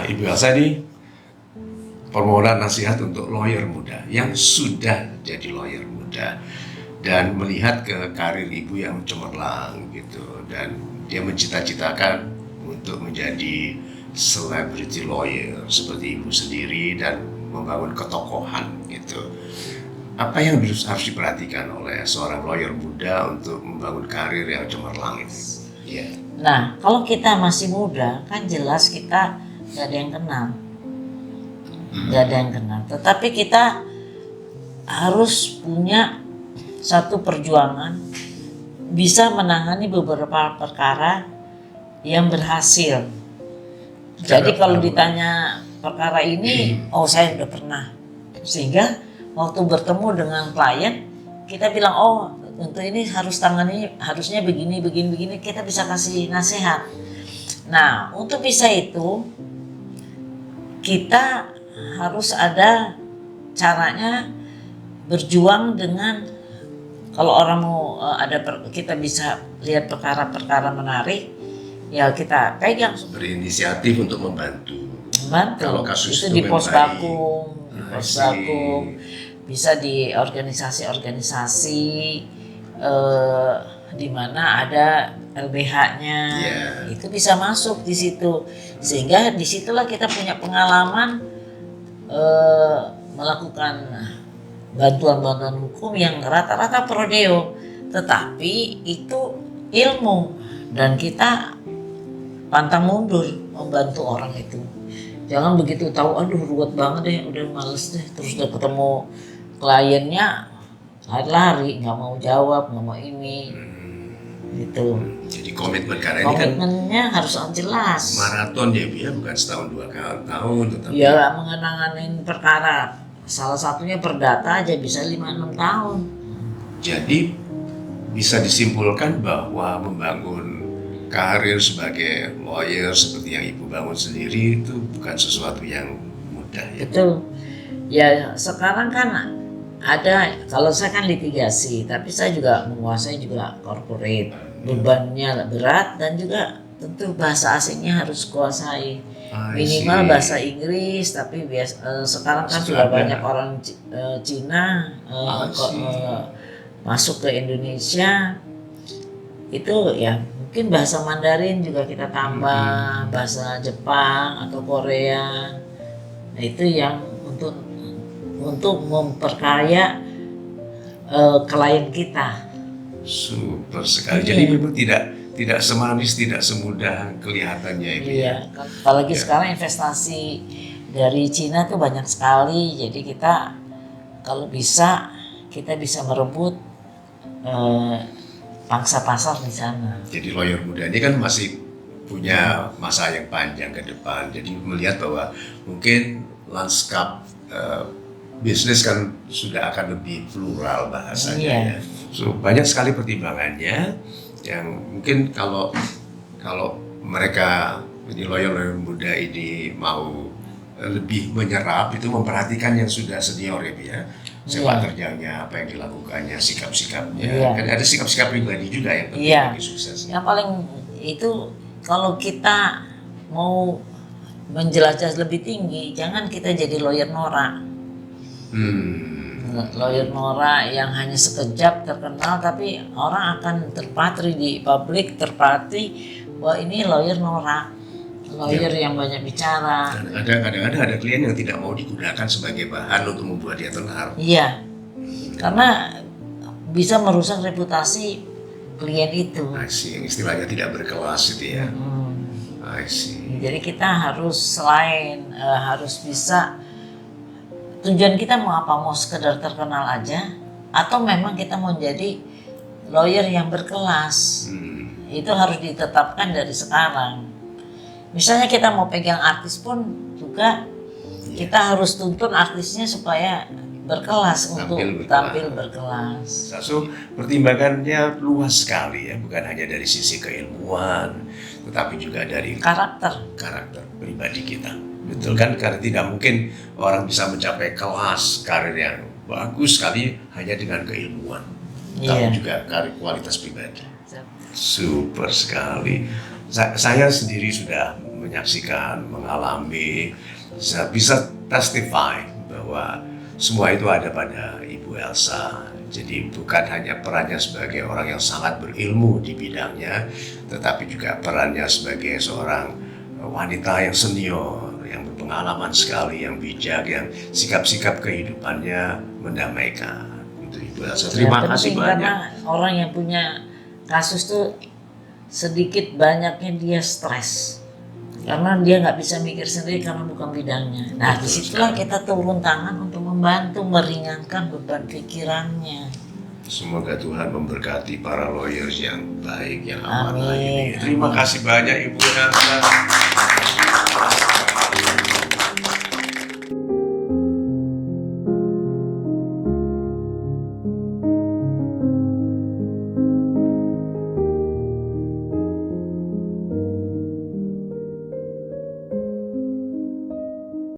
Ibu Elsa ini permohonan nasihat untuk lawyer muda yang sudah jadi lawyer muda dan melihat ke karir ibu yang cemerlang gitu, dan dia mencita-citakan untuk menjadi celebrity lawyer seperti ibu sendiri dan membangun ketokohan gitu. Apa yang harus diperhatikan oleh seorang lawyer muda untuk membangun karir yang cemerlang ini? Ya. Nah, kalau kita masih muda, kan jelas kita gak ada yang kenal. Gak ada yang kenal. Tetapi kita harus punya satu perjuangan, bisa menangani beberapa perkara yang berhasil. Jadi kalau ditanya perkara ini, oh saya udah pernah. Sehingga waktu bertemu dengan klien, kita bilang, oh untuk ini harus tangani, harusnya begini, kita bisa kasih nasihat. Nah, untuk bisa itu, kita harus ada caranya berjuang dengan, kalau orang mau kita bisa lihat perkara-perkara menarik, ya kita pegang. Berinisiatif untuk membantu. Kalau kasus itu di pos bakung, bisa di organisasi-organisasi di mana ada LBH-nya, itu bisa masuk di situ, sehingga disitulah kita punya pengalaman melakukan bantuan-bantuan hukum yang rata-rata prodeo, tetapi itu ilmu dan kita pantang mundur membantu orang itu. Jangan begitu tahu, aduh ruwet banget deh, udah males deh, terus udah ketemu kliennya lari-lari, nggak mau jawab, nggak mau ini, gitu. Jadi komitmen, karena ini kan komitmennya harus jelas. Maraton ya, bukan setahun 2 tahun, tetapi ya mengenanganin perkara, salah satunya perdata aja bisa 5-6 tahun. Jadi bisa disimpulkan bahwa membangun karir sebagai lawyer seperti yang ibu bangun sendiri itu bukan sesuatu yang mudah ya. Betul. Ya sekarang kan ada, kalau saya kan litigasi, tapi saya juga menguasai juga corporate. Bebannya berat dan juga tentu bahasa asingnya harus kuasai. Minimal bahasa Inggris, tapi sekarang kan sudah banyak orang Cina masuk ke Indonesia. Itu ya mungkin bahasa Mandarin juga kita tambah, bahasa Jepang atau Korea. Nah, itu yang untuk memperkaya klien kita. Super sekali. Jadi memang tidak semanis, tidak semudah kelihatannya itu. Iya, apalagi sekarang investasi dari Cina tuh banyak sekali. Jadi kita kalau bisa, kita bisa merebut pangsa pasar di sana. Jadi lawyer muda ini kan masih punya masa yang panjang ke depan. Jadi melihat bahwa mungkin lanskap bisnis kan sudah akan lebih plural bahasanya. Ya. So banyak sekali pertimbangannya yang mungkin kalau mereka ini lawyer muda ini mau lebih menyerap, itu memperhatikan yang sudah senior ya. Sepak terjangnya, apa yang dilakukannya, sikap-sikapnya. Kan ada sikap-sikap pribadi juga yang penting bagi sukses. Yang paling itu, kalau kita mau menjelajah lebih tinggi, jangan kita jadi lawyer norak. Lawyer norak yang hanya sekejap terkenal, tapi orang akan terpatri di publik, bahwa ini lawyer norak. Lawyer yang banyak bicara. Dan kadang-kadang ada klien yang tidak mau digunakan sebagai bahan untuk membuat dia tenar. Iya, karena bisa merusak reputasi klien itu. Yang istilahnya tidak berkelas itu ya. Jadi kita harus harus bisa, tujuan kita mau apa, mau sekedar terkenal aja, atau memang kita mau jadi lawyer yang berkelas. Itu harus ditetapkan dari sekarang. Misalnya kita mau pegang artis pun juga kita harus tuntun artisnya supaya berkelas, untuk tampil berkelas. So, pertimbangannya luas sekali ya, bukan hanya dari sisi keilmuan, tetapi juga dari karakter pribadi kita. Betul kan? Karena tidak mungkin orang bisa mencapai kelas karir yang bagus sekali hanya dengan keilmuan, tapi juga kualitas pribadi. Super sekali. Saya sendiri sudah menyaksikan, mengalami, bisa testify bahwa semua itu ada pada Ibu Elsa. Jadi bukan hanya perannya sebagai orang yang sangat berilmu di bidangnya, tetapi juga perannya sebagai seorang wanita yang senior, yang berpengalaman sekali, yang bijak, yang sikap-sikap kehidupannya mendamaikan. Itu Ibu Elsa. Terima kasih banyak. Karena orang yang punya kasus tuh sedikit banyaknya dia stres. Karena dia nggak bisa mikir sendiri karena bukan bidangnya. Nah, disitulah kita turun tangan untuk membantu meringankan beban pikirannya. Semoga Tuhan memberkati para lawyers yang baik, yang amanah Amin. ini. Terima kasih banyak Ibu Elsa.